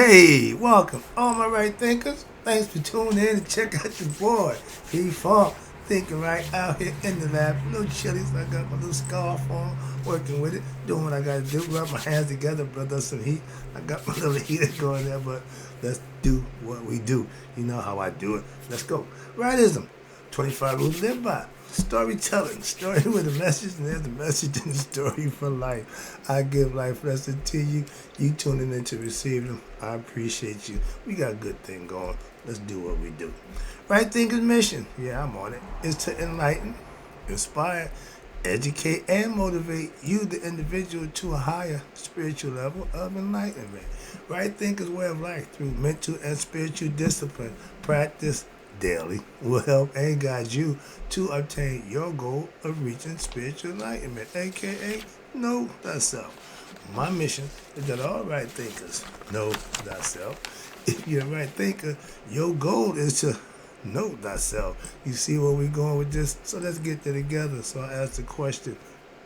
Hey, welcome, all my right thinkers. Thanks for tuning in and check out the boy. He Funk, thinking right out here in the lab. No chilies, I got my little scarf on, working with it, doing what I gotta do. Rub my hands together, brother, some heat. I got my little heater going there, but let's do what we do. You know how I do it. Let's go. Rightism, 25 rules to live by. Storytelling, story with a message, and there's a message in the story for life. I give life lesson to you. You tuning in to receive them. I appreciate you. We got a good thing going. Let's do what we do. Right Thinker's mission, yeah, I'm on it, is to enlighten, inspire, educate, and motivate you, the individual, to a higher spiritual level of enlightenment. Right Thinker's way of life through mental and spiritual discipline, practice daily will help and guide you to obtain your goal of reaching spiritual enlightenment, aka know thyself. My mission is that all right thinkers know thyself. If you're a right thinker, your goal is to know thyself. You see where we're going with this? So let's get there together. So I ask the question,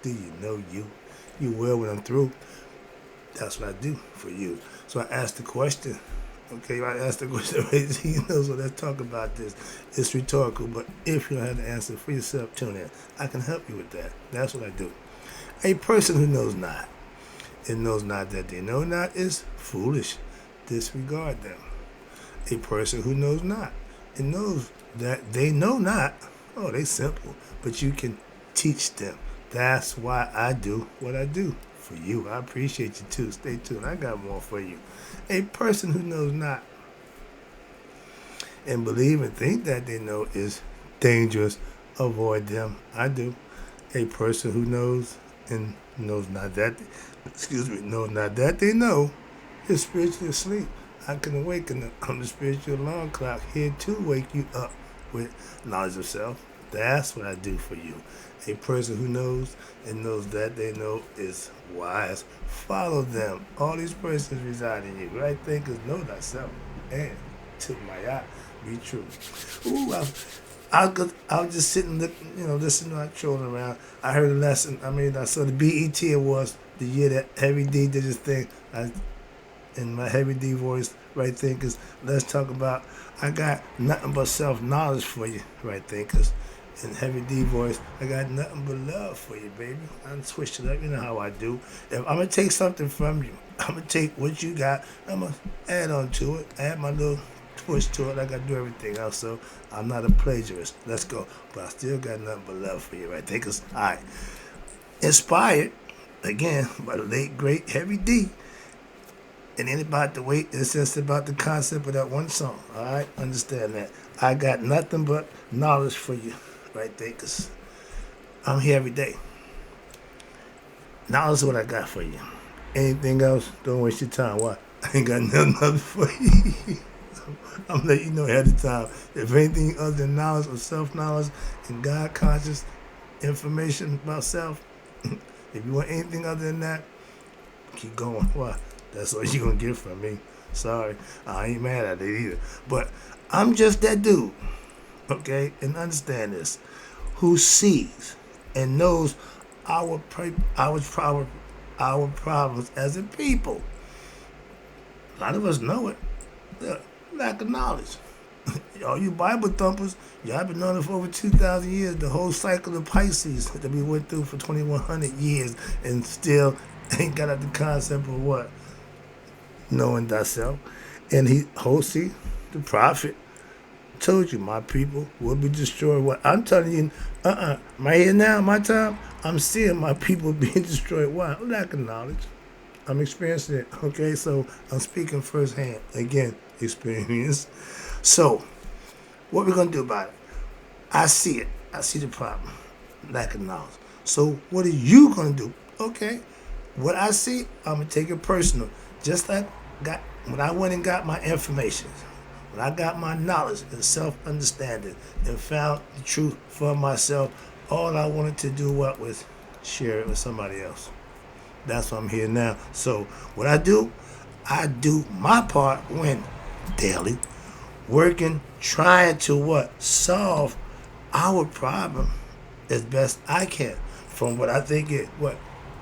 do you know you? You will when I'm through. That's what I do for you. So I ask the question. Okay, I asked the question, so let's talk about this. It's rhetorical, but if you don't have the answer for yourself, tune in. I can help you with that. That's what I do. A person who knows not, and knows not that they know not, is foolish. Disregard them. A person who knows not, and knows that they know not, oh, they simple, but you can teach them. That's why I do what I do for you. I appreciate you too. Stay tuned. I got more for you. A person who knows not and believe and think that they know is dangerous. Avoid them. I do. A person who knows and knows not that, knows not that they know is spiritually asleep. I can awaken on the spiritual alarm clock here to wake you up with knowledge of self. That's what I do for you. A person who knows and knows that they know is wise. Follow them. All these persons reside in you. Right thinkers know thyself. And to my eye, be true. Ooh, I was just sitting, listening to our children around. I heard a lesson. I saw the BET Awards the year that Heavy D did his thing. In my Heavy D voice, right thinkers, let's talk about, I got nothing but self-knowledge for you, right thinkers. In Heavy D voice, I got nothing but love for you, baby. I'm switched it up. You know how I do. If I'm going to take something from you, I'm going to take what you got, I'm going to add on to it, add my little twist to it like I do everything else. So I'm not a plagiarist. Let's go. But I still got nothing but love for you, right thinkers. All right. Inspired, again, by the late, great Heavy D. And ain't about the weight, it's just about the concept of that one song. All right, understand that. I got nothing but knowledge for you, right there, because I'm here every day. Knowledge is what I got for you. Anything else, don't waste your time. Why? I ain't got nothing else for you. I'm letting you know ahead of time. If anything other than knowledge or self-knowledge and God-conscious information about self, if you want anything other than that, keep going. Why? That's what you're going to get from me. Sorry. I ain't mad at it either. But I'm just that dude, okay? And understand this. Who sees and knows our problems as a people. A lot of us know it. Lack of knowledge. All you Bible thumpers, y'all been knowing it for over 2,000 years. The whole cycle of Pisces that we went through for 2,100 years and still ain't got at the concept of what? Knowing thyself. And Hosea, the prophet, told you my people will be destroyed. What I'm telling you, right here now, my time, I'm seeing my people being destroyed. Why? Lack of knowledge. I'm experiencing it. Okay, so I'm speaking firsthand. Again, experience. So, what we're gonna do about it? I see it. I see the problem. Lack of knowledge. So, what are you gonna do? Okay, what I see, I'm gonna take it personal. Just like when I went and got my information, when I got my knowledge and self-understanding and found the truth for myself, all I wanted to do was share it with somebody else. That's why I'm here now. So what I do my part when daily, working, trying to solve our problem as best I can from what I think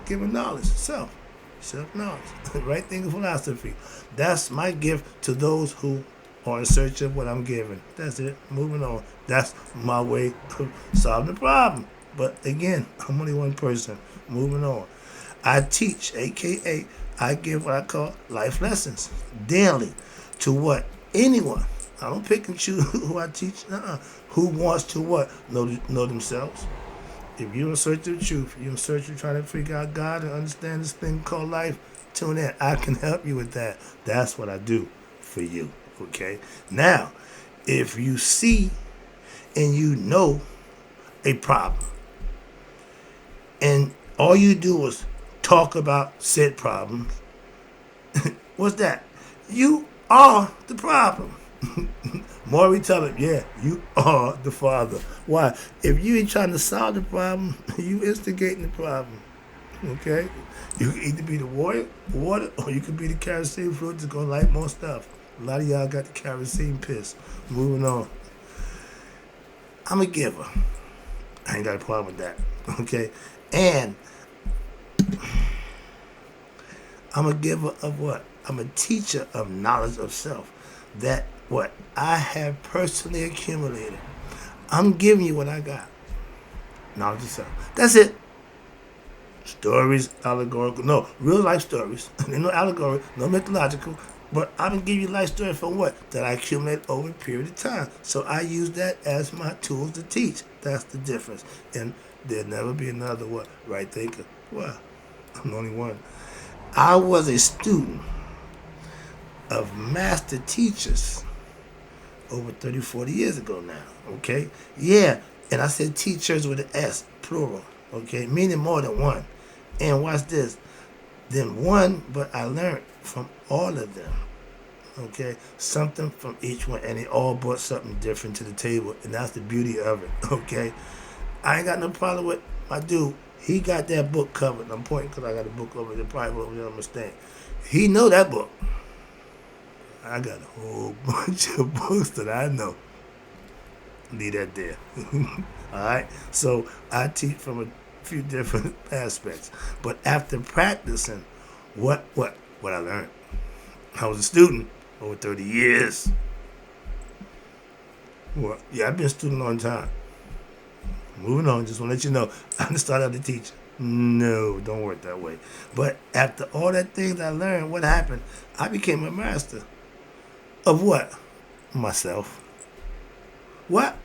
giving knowledge, self. Self-knowledge. Right thinking philosophy. That's my gift to those who are in search of what I'm giving. That's it. Moving on. That's my way of solving the problem. But again, I'm only one person. Moving on. I teach, aka I give what I call life lessons daily to what? Anyone. I don't pick and choose who I teach. Who wants to what? Know themselves. If you're in search of the truth, you're in search of trying to figure out God and understand this thing called life, tune in. I can help you with that. That's what I do for you. Okay? Now, if you see and you know a problem, and all you do is talk about said problems, what's that? You are the problem. Maury tell him, yeah, you are the father. Why? If you ain't trying to solve the problem, you instigating the problem. Okay? You can either be the water, or you could be the kerosene fluid that's gonna light more stuff. A lot of y'all got the kerosene piss. Moving on. I'm a giver. I ain't got a problem with that. Okay? And I'm a giver of what? I'm a teacher of knowledge of self. That what I have personally accumulated. I'm giving you what I got. Knowledge of self. That's it. Stories, allegorical. No, real life stories. No allegory, no mythological. But I'm going to give you life story from what? That I accumulate over a period of time. So I use that as my tools to teach. That's the difference. And there'll never be another what? Right thinker. Well, I'm the only one. I was a student of master teachers over 30, 40 years ago now, okay? Yeah, and I said teachers with an S, plural, okay? Meaning more than one. And watch this. Then one, but I learned from all of them, okay? Something from each one, and they all brought something different to the table, and that's the beauty of it, okay? I ain't got no problem with my dude. He got that book covered. I'm pointing because I got a book over there. Probably won't understand. He know that book. I got a whole bunch of books that I know. Leave that there. Alright? So I teach from a few different aspects. But after practicing what I learned. I was a student over 30 years. Well, yeah, I've been a student a long time. Moving on, just want to let you know, I didn't start out to teach. No, don't work that way. But after all that things I learned, what happened? I became a master. Of what? Myself. What?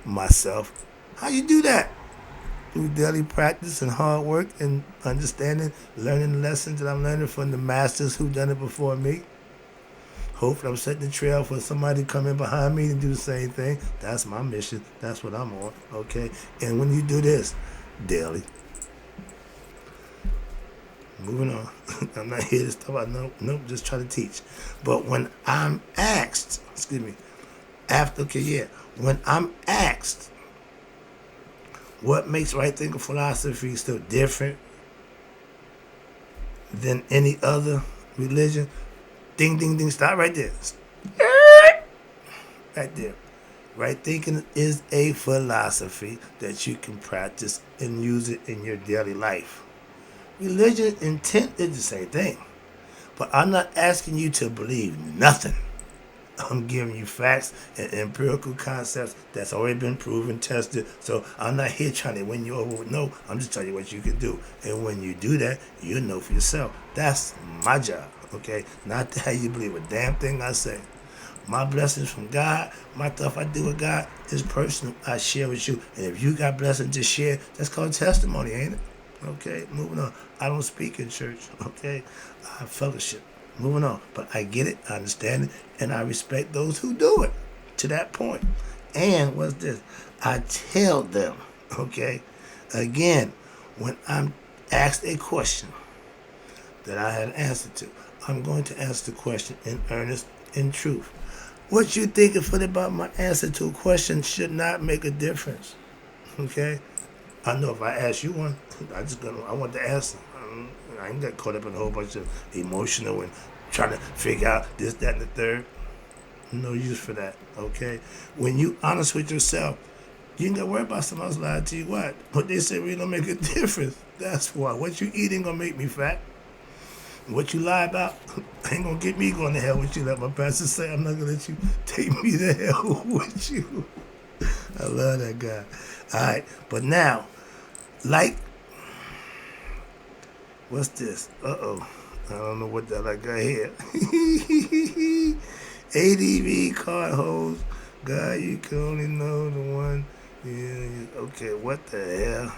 Myself. How you do that? Through daily practice and hard work and understanding, learning the lessons that I'm learning from the masters who've done it before me. Hopefully I'm setting the trail for somebody to come in behind me to do the same thing. That's my mission. That's what I'm on. Okay? And when you do this daily, moving on. I'm not here to stuff. Nope, just try to teach. But when I'm asked, when I'm asked what makes right thinking philosophy so different than any other religion, ding, ding, ding, stop right there. Right there. Right thinking is a philosophy that you can practice and use it in your daily life. Religion intent is the same thing. But I'm not asking you to believe nothing. I'm giving you facts and empirical concepts that's already been proven, tested. So I'm not here trying to win you over with no. I'm just telling you what you can do. And when you do that, you know for yourself. That's my job, okay? Not to have you believe a damn thing I say. My blessings from God, my stuff I do with God is personal. I share with you. And if you got blessings to share, that's called testimony, ain't it? Okay, moving on. I don't speak in church, okay? I fellowship. Moving on. But I get it, I understand it, and I respect those who do it to that point. And what's this? I tell them, okay, again, when I'm asked a question that I had an answer to, I'm going to answer the question in earnest, in truth. What you think about my answer to a question should not make a difference, okay? I know if I ask you one, I want the answer. I ain't got caught up in a whole bunch of emotional and trying to figure out this, that, and the third. No use for that, okay? When you honest with yourself, you ain't got to worry about somebody else lying to you. What? But they say really don't make a difference. That's why. What you eating gonna make me fat? What you lie about ain't gonna get me going to hell with you. Like my pastor say, I'm not gonna let you take me to hell with you. I love that guy. All right, but now, like, what's this? I don't know what that I got here. ADV card holds. God, you can only know the one. Yeah, okay, what the hell?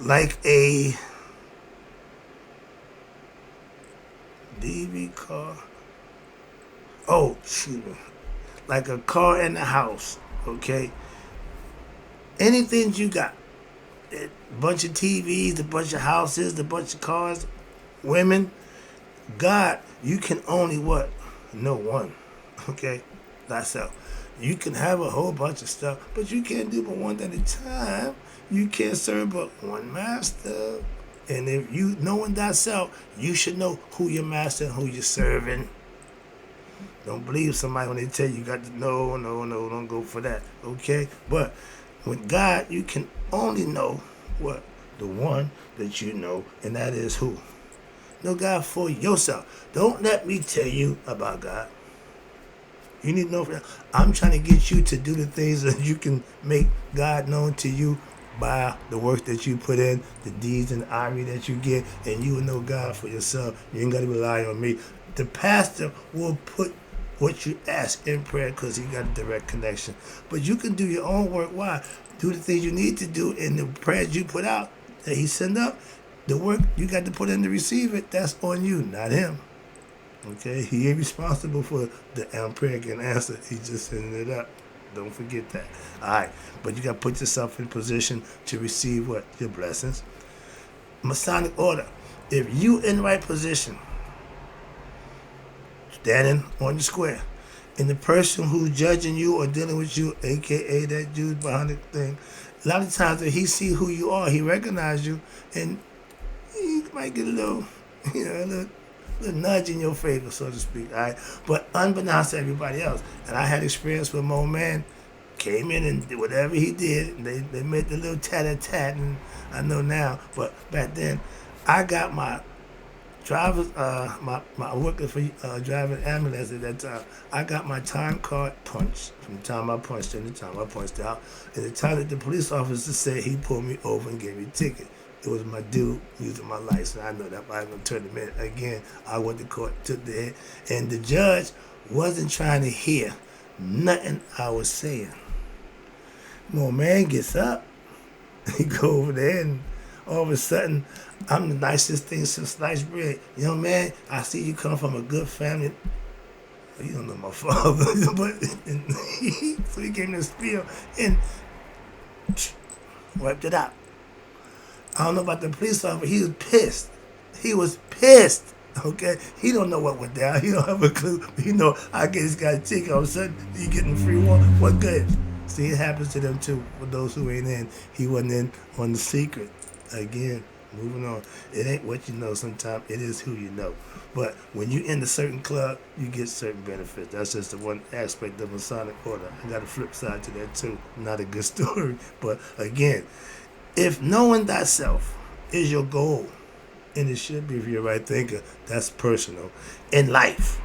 Like a DV car. Oh, shoot. Like a car in the house, okay? Anything you got. A bunch of TVs, a bunch of houses, a bunch of cars, women. God, you can only what? Know one. Okay? Thyself. You can have a whole bunch of stuff, but you can't do but one at a time. You can't serve but one master. And if you knowing thyself, you should know who your master and who you're serving. Don't believe somebody when they tell you got to know, no, don't go for that. Okay? But with God, you can only know what? The one that you know, and that is who? Know God for yourself. Don't let me tell you about God. You need to know. I'm trying to get you to do the things that you can make God known to you by the work that you put in, the deeds and the irony that you get, and you will know God for yourself. You ain't got to rely on me. The pastor will put what you ask in prayer because he got a direct connection. But you can do your own work. Why? Do the things you need to do in the prayers you put out that he send up. The work you got to put in to receive it, that's on you, not him. Okay? He ain't responsible for the prayer getting answered. He's just sending it up. Don't forget that. All right. But you got to put yourself in position to receive what? Your blessings. Masonic order. If you in the right position, standing on the square, and the person who's judging you or dealing with you, a.k.a. that dude behind the thing, a lot of times if he see who you are, he recognize you, and he might get a little, a little nudge in your favor, so to speak, all right? But unbeknownst to everybody else, and I had experience with my old man, came in and did whatever he did, they made the little tat-a-tat, and I know now, but back then, I got my drivers, my working for driving ambulance at that time. I got my time card punched from the time I punched in, the time I punched out, and the time that the police officer said he pulled me over and gave me a ticket. It was my due using my license. I know that I was gonna turn him in again. I went to court, took the hit, and the judge wasn't trying to hear nothing I was saying. My man gets up, he go over there, and all of a sudden, I'm the nicest thing since sliced bread. Young man, I see you come from a good family. You don't know my father, but so he gave me a spiel and wiped it out. I don't know about the police officer. He was pissed. He was pissed. Okay, he don't know what went down. He don't have a clue. You know, I get this guy a ticket. All of a sudden, he getting free one. What good? See, it happens to them too. For those who ain't in, he wasn't in on the secret. Again, moving on. It ain't what you know sometimes. It is who you know. But when you in a certain club, you get certain benefits. That's just the one aspect of Masonic order. I got a flip side to that too. Not a good story. But again, if knowing thyself is your goal, and it should be if you're a right thinker, that's personal. In life,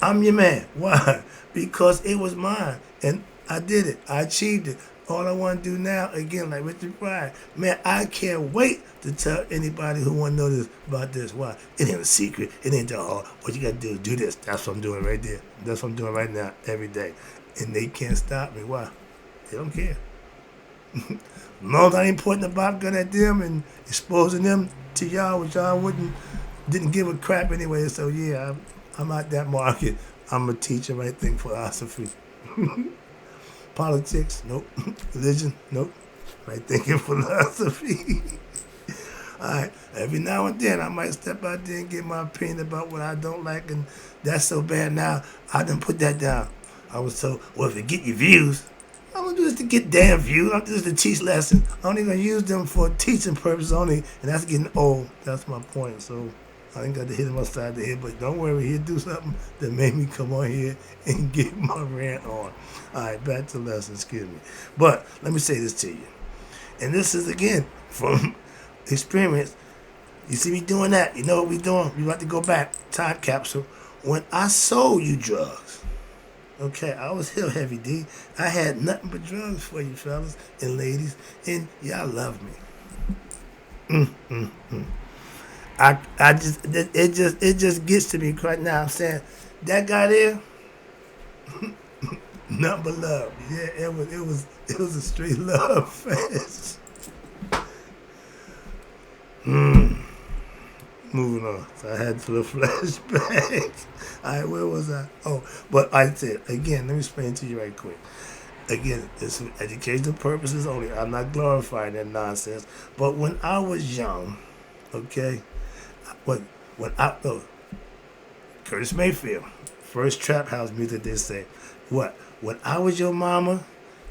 I'm your man. Why? Because it was mine. And I did it. I achieved it. All I want to do now, again, like Richard Pryor, man, I can't wait to tell anybody who want to know this about this. Why? It ain't a secret. It ain't that hard. What you got to do is do this. That's what I'm doing right there. That's what I'm doing right now, every day. And they can't stop me. Why? They don't care. As long as I ain't pointing the bop gun at them and exposing them to y'all, which y'all didn't give a crap anyway. So yeah, I'm out that market. I'm a teacher, right thing, philosophy. Politics, nope. Religion, nope. Right thinking, philosophy. Alright, every now and then I might step out there and get my opinion about what I don't like, and that's so bad now, I done put that down. I was told, well, if you get your views, I'm gonna do this to get damn views. I'm gonna do this to teach lessons. I'm only gonna use them for teaching purposes only, and that's getting old. That's my point. So I ain't got to hit him upside the head, but don't worry, he'll do something that made me come on here and get my rant on. All right, back to the lesson, excuse me. But let me say this to you, and this is again from experience. You see me doing that? You know what we doing? We about to go back. Time capsule. When I sold you drugs, okay, I was hill heavy, D. I had nothing but drugs for you, fellas and ladies, and y'all love me. I just it just gets to me right now. I'm saying that guy there, nothing but love. Yeah, it was a straight love fest. Moving on. So I had to the flashbacks. All right, where was I? Oh, but I said again. Let me explain to you right quick. Again, it's for educational purposes only. I'm not glorifying that nonsense. But when I was young, okay, when I Curtis Mayfield, first trap house music they say, what? When I was your mama,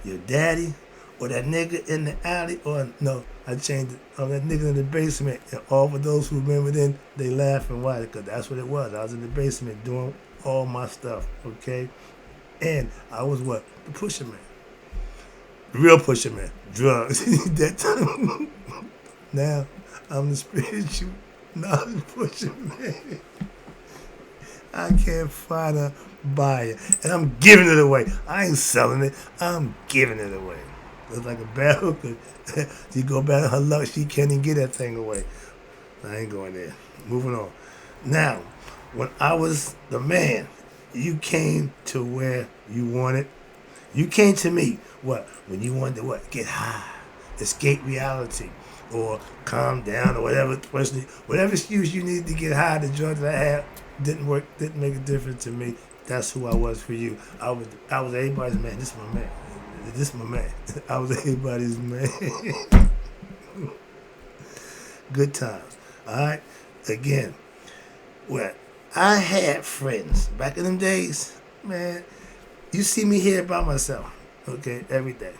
your daddy, or that nigga in the alley, or no, I changed it. Or that nigga in the basement. And all for those who remember then, they laugh and why, because that's what it was. I was in the basement doing all my stuff, okay? And I was what? The pusher man. The real pusher man. Drugs. That time. Now, I'm the spiritual knowledge pusher man. I can't find a buyer. And I'm giving it away. I ain't selling it. I'm giving it away. It's like a bad hooker. You go back to her luck, she can't even get that thing away. I ain't going there. Moving on. Now, when I was the man, you came to where you wanted. You came to me, what? When you wanted to what? Get high. Escape reality. Or calm down or whatever excuse you needed to get high, the drug that I had didn't work, didn't make a difference to me. That's who I was for you. I was everybody's man. This is my man. This is my man. I was everybody's man. Good times. Alright? Again, well, I had friends back in them days, man. You see me here by myself, okay, every day.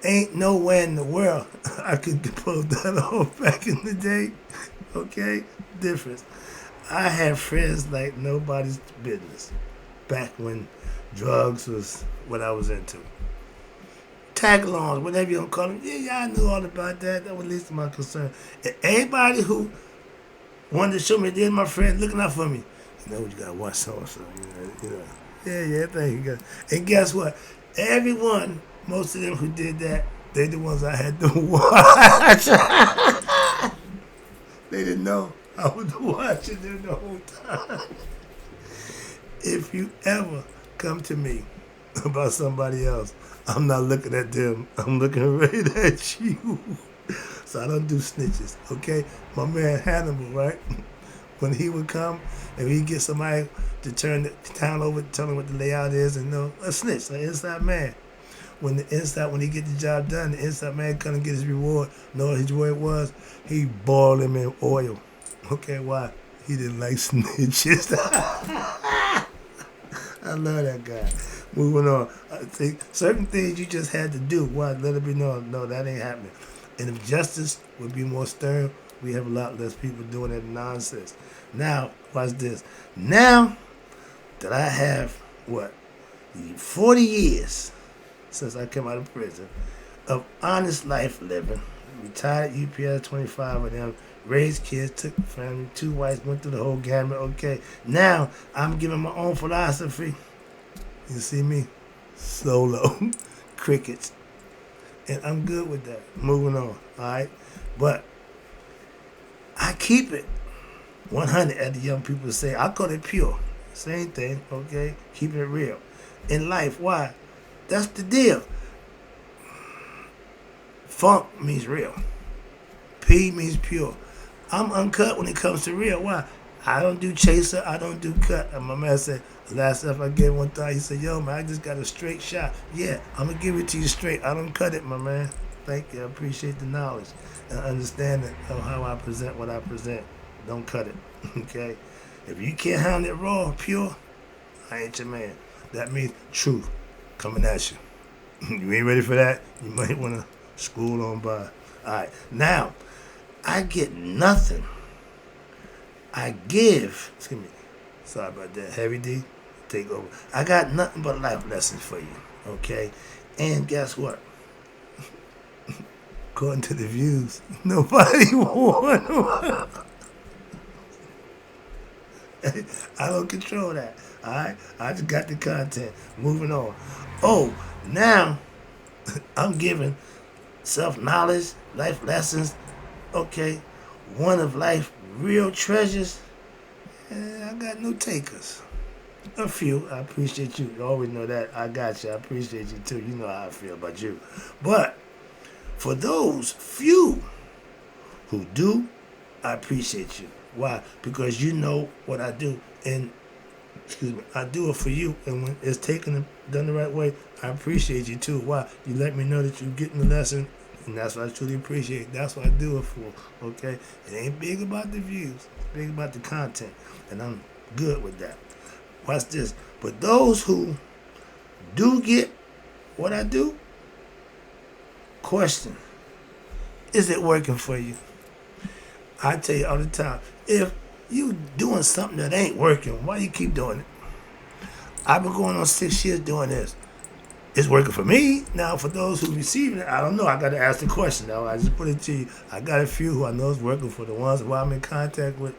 Ain't nowhere in the world I could pull that off back in the day. Okay? Difference. I had friends like nobody's business back when drugs was what I was into. Tag-alongs, whatever you don't call them. Yeah, I knew all about that. That was least of my concern. And everybody who wanted to show me they're my friend looking out for me. You know, you got to watch so-and-so. You know. Yeah, thank you. And guess what? Everyone, most of them who did that, they the ones I had to watch. They didn't know I was watching them the whole time. If you ever come to me about somebody else, I'm not looking at them. I'm looking right at you. So I don't do snitches, okay? My man Hannibal, right? When he would come and he'd get somebody to turn the town over, tell him what the layout is, and know a snitch, an inside man. When he get the job done, the inside man couldn't get his reward. Know what his reward was? He boiled him in oil. Okay, why? He didn't like snitches. I love that guy. Moving on. I think certain things you just had to do. Why? Let it be known. No, that ain't happening. And if justice would be more stern, we have a lot less people doing that nonsense. Now, watch this. Now that I have, 40 years since I came out of prison of honest life living, retired UPS 25 of them, raised kids, took family, 2 wives, went through the whole gamut. Okay, now I'm giving my own philosophy. You see me? Solo. Crickets. And I'm good with that. Moving on. Alright? But I keep it 100, as the young people say. I call it pure. Same thing, okay? Keeping it real. In life, why? That's the deal. Funk means real. P means pure. I'm uncut when it comes to real. Why? I don't do chaser. I don't do cut. And my man said, last stuff I gave one time, he said, yo, man, I just got a straight shot. Yeah, I'm going to give it to you straight. I don't cut it, my man. Thank you. I appreciate the knowledge and understanding of how I present what I present. Don't cut it, okay? If you can't handle it raw, pure, I ain't your man. That means truth coming at you. You ain't ready for that? You might want to school on by. All right, now, I get nothing. I give. Excuse me. Sorry about that. Heavy D, take over. I got nothing but life lessons for you, okay? And guess what? according to the views, nobody won. I don't control that. All right, I just got the content. Moving on. Oh, now I'm giving self-knowledge, life lessons. Okay, one of life real treasures. I got no takers. A few. I appreciate you. You always know that. I got you. I appreciate you too. You know how I feel about you. But for those few who do, I appreciate you. Why? Because you know what I do, and excuse me, I do it for you. And when it's taken and done the right way, I appreciate you too. Why? You let me know that you're getting the lesson, and that's what I truly appreciate. That's what I do it for. Okay, it ain't big about the views. It's big about the content, and I'm good with that. Watch this. But those who do get what I do, question: is it working for you? I tell you all the time, if you doing something that ain't working, why you keep doing it? I've been going on 6 years doing this. It's working for me. Now, for those who receiving it, I don't know. I got to ask the question. Now, I just put it to you. I got a few who I know is working. For the ones who I'm in contact with,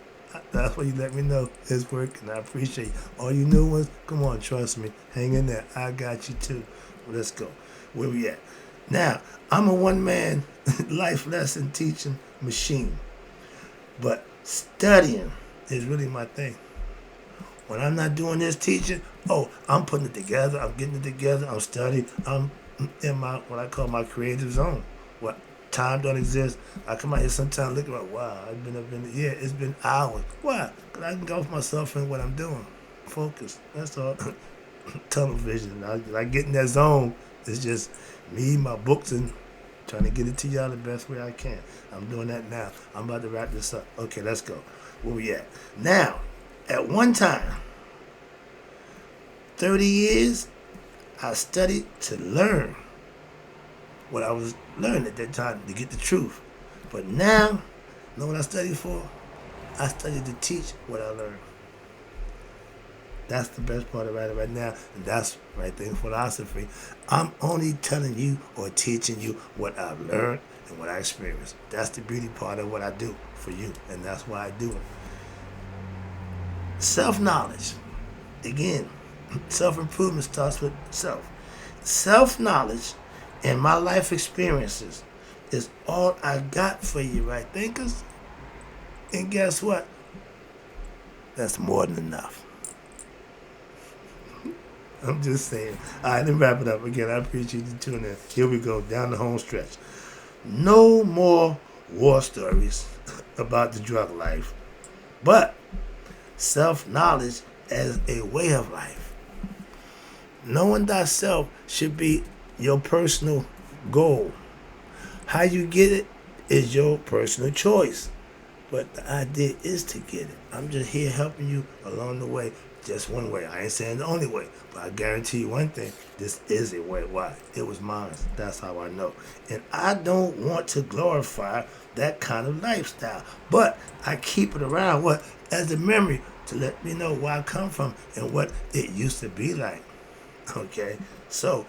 that's why you let me know it's working. I appreciate you. All you new ones, come on, trust me. Hang in there. I got you too. Let's go. Where we at? Now, I'm a one-man life lesson teaching machine. But studying is really my thing. When I'm not doing this teaching, I'm putting it together. I'm getting it together. I'm studying. I'm in my what I call my creative zone. What time don't exist. I come out here sometimes looking like, wow, I've been up in the it's been hours. Why? Because I can go off myself in what I'm doing. Focus. That's all. Tunnel vision. I get in that zone. It's just me, my books, and trying to get it to y'all the best way I can. I'm doing that now. I'm about to wrap this up. Okay, let's go. Where we at? Now, at one time, 30 years, I studied to learn what I was learning at that time to get the truth. But now, you know what I studied for? I studied to teach what I learned. That's the best part about it right now, and that's right there in philosophy. I'm only telling you or teaching you what I've learned and what I experienced. That's the beauty part of what I do for you, and that's why I do it. Self-knowledge. Again, self-improvement starts with self. Self-knowledge and my life experiences is all I got for you, right, thinkers? And guess what? That's more than enough. I'm just saying. All right, let me wrap it up again. I appreciate you tuning in. Here we go, down the home stretch. No more war stories about the drug life, but self-knowledge as a way of life. Knowing thyself should be your personal goal. How you get it is your personal choice. But the idea is to get it. I'm just here helping you along the way. Just one way. I ain't saying the only way. But I guarantee you one thing. This is a way. Why? It was mine. That's how I know. And I don't want to glorify that kind of lifestyle. But I keep it around as a memory to let me know where I come from and what it used to be like. Okay? So,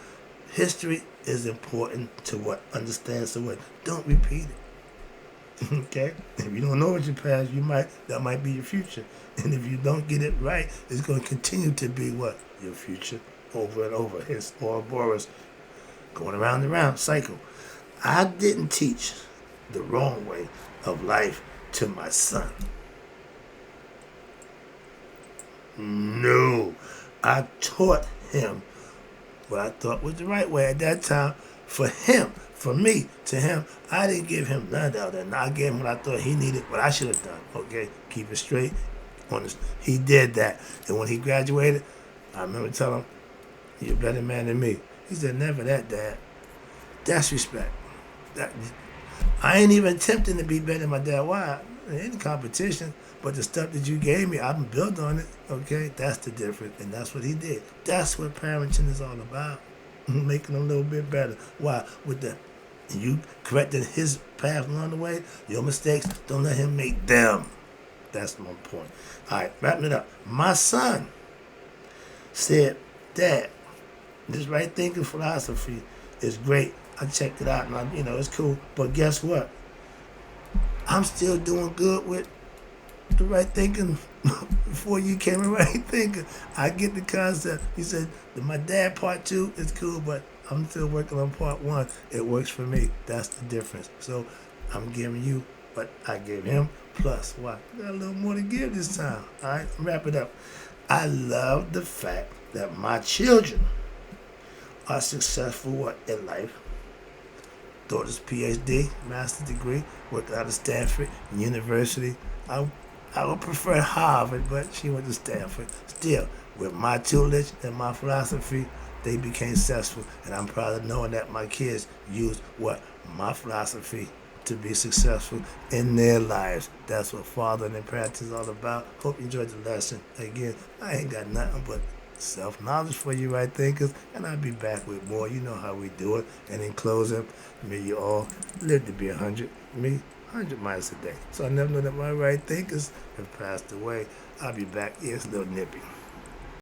history is important to what understands the what. Don't repeat it. Okay? If you don't know what your past, that might be your future. And if you don't get it right, it's going to continue to be what? Your future over and over. Hence, Ouroboros going around and around, cycle. I didn't teach the wrong way of life to my son. No. I taught him what I thought was the right way at that time for him. For me, to him, I didn't give him none of that. I gave him what I thought he needed, what I should have done. Okay, keep it straight. Honest. He did that. And when he graduated, I remember telling him, you're a better man than me. He said, never that, Dad. That's respect. I ain't even attempting to be better than my dad. Why? Any competition. But the stuff that you gave me, I've been built on it. Okay, that's the difference. And that's what he did. That's what parenting is all about. Making them a little bit better. Why? With the you corrected his path along the way, your mistakes, don't let him make them. That's my point. All right, wrapping it up. My son said, Dad, this right thinking philosophy is great. I checked it out, and it's cool. But guess what? I'm still doing good with the right thinking before you came in right thinking. I get the concept. He said my dad part 2 is cool, but I'm still working on part 1. It works for me. That's the difference. So I'm giving you what I gave him plus what? I got a little more to give this time. All right, wrap it up. I love the fact that my children are successful in life. Daughter's PhD, master's degree, working out of Stanford University. I would prefer Harvard, but she went to Stanford. Still, with my tutelage and my philosophy, they became successful, and I'm proud of knowing that my kids used my philosophy to be successful in their lives. That's what fathering in practice is all about. Hope you enjoyed the lesson. Again, I ain't got nothing but self-knowledge for you right thinkers, and I'll be back with more. You know how we do it. And in closing, may you all live to be 100. Me, 100 miles a day. So I never know that my right thinkers have passed away. I'll be back. Yeah, it's a little nippy.